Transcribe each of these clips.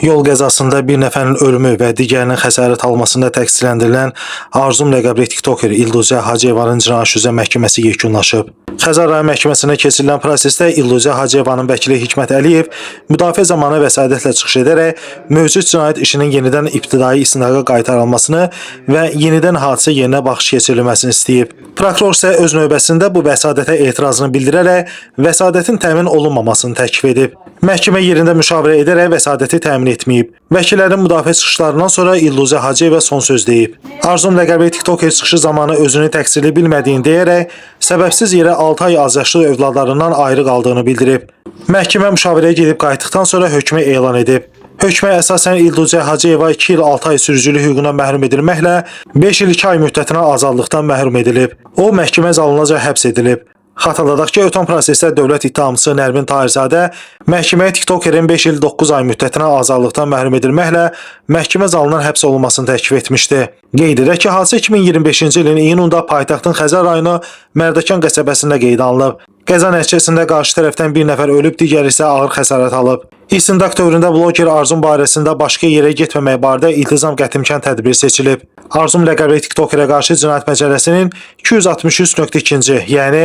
Yol qəzasında bir nəfərin ölümü və digərinin xəsarət almasında təqsirləndirilən Arzum ləqəbli tiktoker İlduzə Hacıyevanın cinayət üzrə məhkəməsi yekunlaşıb. Xəzər rayon məhkəməsində keçirilən prosesdə İlduzə Hacıyevanın vəkili Hikmət Əliyev müdafiə zamanı vəsadətlə çıxış edərək mövcud cinayət işinin yenidən ibtidai istintaqa qaytarılmasını və yenidən hadisə yerinə baxış keçirilməsini istəyib. Prokuror isə öz növbəsində bu vəsadətə etirazını bildirərək vəsadətin təmin olunmamasını təklif edib. Məhkəmə yerində müşavirə edərək vəsadəti təmin etməyib. Vəkillərin müdafiə çıxışlarından sonra İlduzə Hacıyeva son söz deyib. Arzum ləqəbli tiktoker çıxışı zamanı özünü təqsirli bilmədiyini deyərək səbəbsiz yerə 6 ay azyaşlı övladlarından ayrı qaldığını bildirib. Məhkəmə müşavirəyə gedib qayıtdıqdan sonra hökmü elan edib. Hökmə əsasən İlduzə Hacıyeva 2 il 6 ay sürücülük hüququndan məhrum edilməklə 5 il 2 ay müddətinə azadlıqdan məhrum edilib. O, məhkəmə zalınca həbs edilib. Xatırladaq ki, ötən prosesdə dövlət ittihamçısı Nərmin Tahirzadə məhkəməyə tiktokerin 5 il 9 ay müddətinə azadlıqdan məhrum edilməklə məhkəmə zalından həbs olunmasını təklif etmişdi. Qeyd edək ki, hadisə 2025-ci ilin iyununda paytaxtın Xəzər rayonu Mərdəkan qəsəbəsində qeydə alınıb. Qəza nəticəsində qarşı tərəfdən bir nəfər ölüb, digəri isə ağır xəsarət alıb. İstintaq dövründə bloger Arzum barəsində başqa yerə getməmək barədə iltizam qətimkan tədbiri seçilib. Arzum ləqəbli tiktokerə qarşı Cinayət Məcəlləsinin 263.2-ci, yəni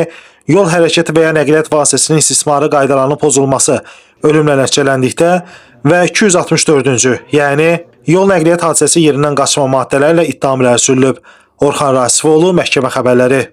yol hərəkəti və ya nəqliyyat vasitəsinin istismarı qaydalarının pozulması ölümlə nəticələndikdə və 264-cü, yəni yol nəqliyyat hadisəsi yerindən qaçma maddələrlə ittiham irəli sürülüb. Orxan Rasifoğlu, Məhkəmə Xəbərləri.